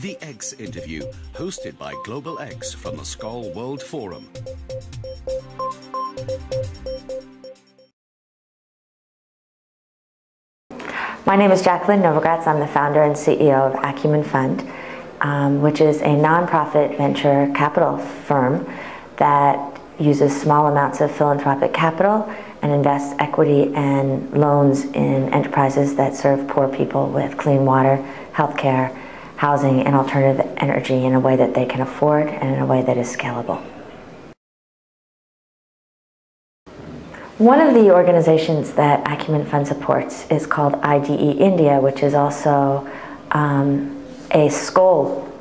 The X Interview, hosted by Global X from the Skoll World Forum. My name is Jacqueline Novogratz. I'm the founder and CEO of Acumen Fund, which is a nonprofit venture capital firm that uses small amounts of philanthropic capital and invests equity and loans in enterprises that serve poor people with clean water, healthcare, housing, and alternative energy in a way that they can afford and in a way that is scalable. One of the organizations that Acumen Fund supports is called IDE India, which is also a Skoll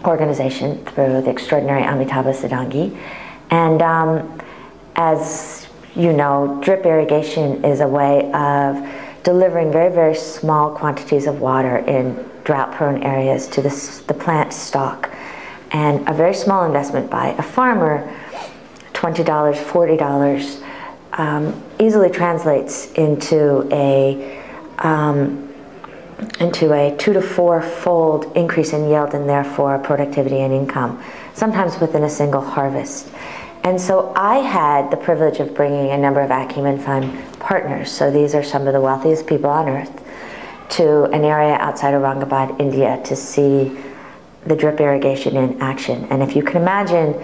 organization through the extraordinary Amitabha Siddhangi. And as you know, drip irrigation is a way of delivering very, very small quantities of water in drought-prone areas to the plant stock. And a very small investment by a farmer, $20, $40, easily translates into a 2 to 4 fold increase in yield and therefore productivity and income, sometimes within a single harvest. And so I had the privilege of bringing a number of Acumen Fund partners, so these are some of the wealthiest people on earth, to an area outside Aurangabad, India, to see the drip irrigation in action. And if you can imagine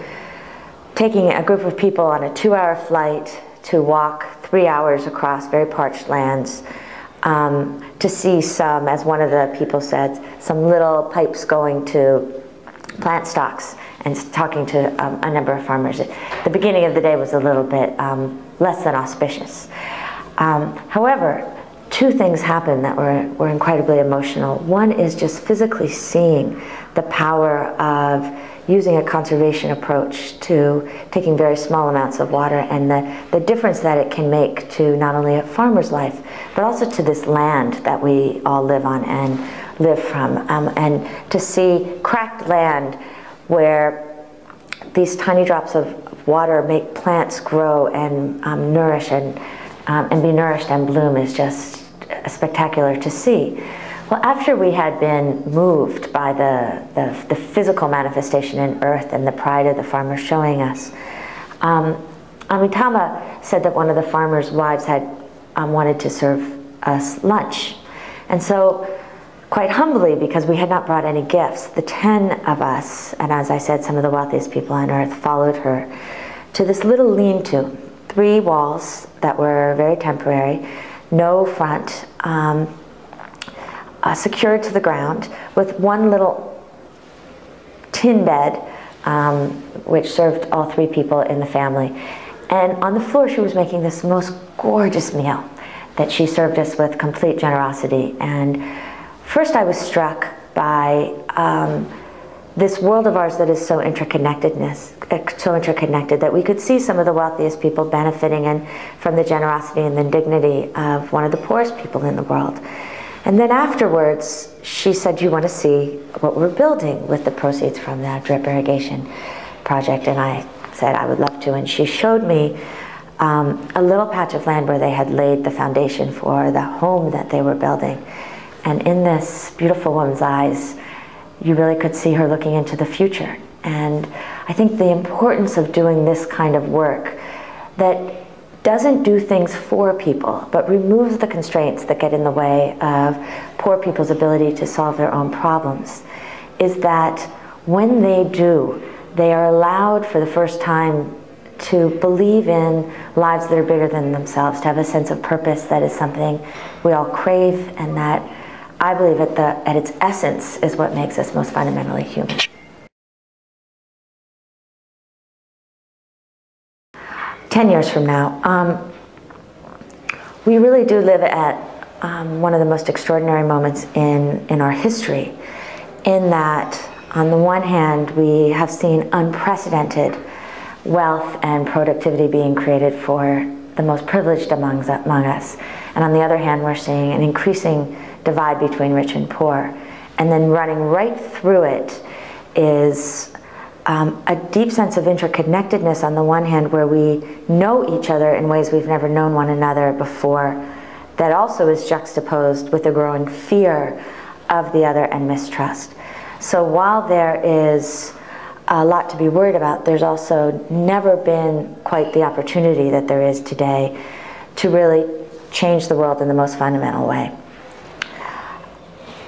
taking a group of people on a 2-hour flight to walk 3 hours across very parched lands, to see some, as one of the people said, some little pipes going to plant stocks and talking to a number of farmers. The beginning of the day was a little bit less than auspicious. However, two things happened that were incredibly emotional. One is just physically seeing the power of using a conservation approach to taking very small amounts of water and the difference that it can make to not only a farmer's life, but also to this land that we all live on and live from. And to see cracked land where these tiny drops of water make plants grow and nourish and be nourished and bloom is just spectacular to see. Well, after we had been moved by the physical manifestation in earth and the pride of the farmers showing us, Amitabha said that one of the farmers' wives had wanted to serve us lunch. And so, quite humbly, because we had not brought any gifts, the 10 of us, and as I said, some of the wealthiest people on earth, followed her to this little lean-to, 3 walls that were very temporary, no front, secured to the ground, with one little tin bed, which served all 3 people in the family. And on the floor, she was making this most gorgeous meal that she served us with complete generosity. And first I was struck by this world of ours that is so interconnected that we could see some of the wealthiest people benefiting from the generosity and the dignity of one of the poorest people in the world. And then afterwards, she said, "Do you want to see what we're building with the proceeds from that drip irrigation project?" And I said, "I would love to." And she showed me a little patch of land where they had laid the foundation for the home that they were building. And in this beautiful woman's eyes, you really could see her looking into the future. And I think the importance of doing this kind of work that doesn't do things for people, but removes the constraints that get in the way of poor people's ability to solve their own problems, is that when they do, they are allowed for the first time to believe in lives that are bigger than themselves, to have a sense of purpose that is something we all crave, and that I believe at its essence is what makes us most fundamentally human. 10 years from now, we really do live at one of the most extraordinary moments in our history, in that on the one hand we have seen unprecedented wealth and productivity being created for the most privileged among us, and on the other hand we're seeing an increasing divide between rich and poor. And then running right through it is a deep sense of interconnectedness on the one hand, where we know each other in ways we've never known one another before, that also is juxtaposed with a growing fear of the other and mistrust. So while there is a lot to be worried about, there's also never been quite the opportunity that there is today to really change the world in the most fundamental way.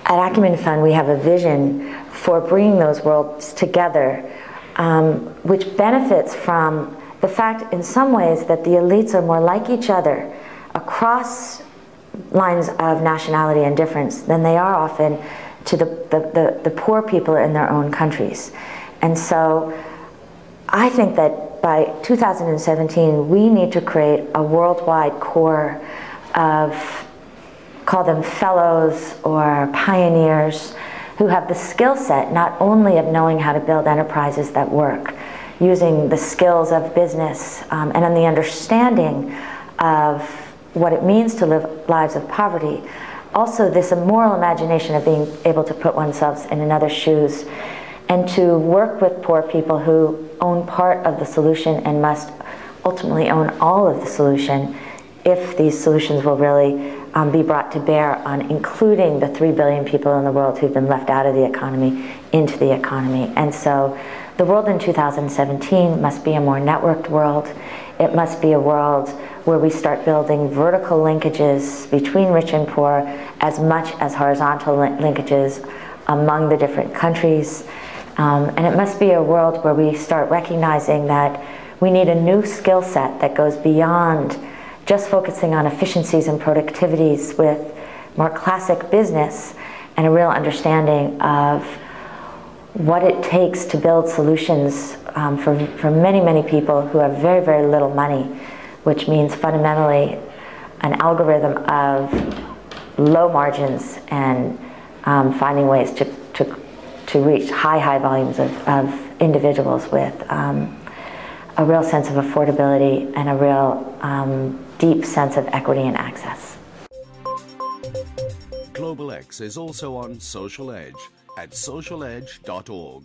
At Acumen Fund, we have a vision for bringing those worlds together, which benefits from the fact in some ways that the elites are more like each other across lines of nationality and difference than they are often to the poor people in their own countries. And so I think that by 2017 we need to create a worldwide core of, call them fellows or pioneers, who have the skill set not only of knowing how to build enterprises that work, using the skills of business and on the understanding of what it means to live lives of poverty, also this immoral imagination of being able to put oneself in another's shoes and to work with poor people who own part of the solution and must ultimately own all of the solution if these solutions will really be brought to bear on including the 3 billion people in the world who've been left out of the economy into the economy. And so the world in 2017 must be a more networked world. It must be a world where we start building vertical linkages between rich and poor as much as horizontal linkages among the different countries. And it must be a world where we start recognizing that we need a new skill set that goes beyond just focusing on efficiencies and productivities with more classic business and a real understanding of what it takes to build solutions for many, many people who have very, very little money, which means fundamentally an algorithm of low margins and finding ways to reach high volumes of individuals with a real sense of affordability and a real deep sense of equity and access. Global X is also on SocialEdge at socialedge.org.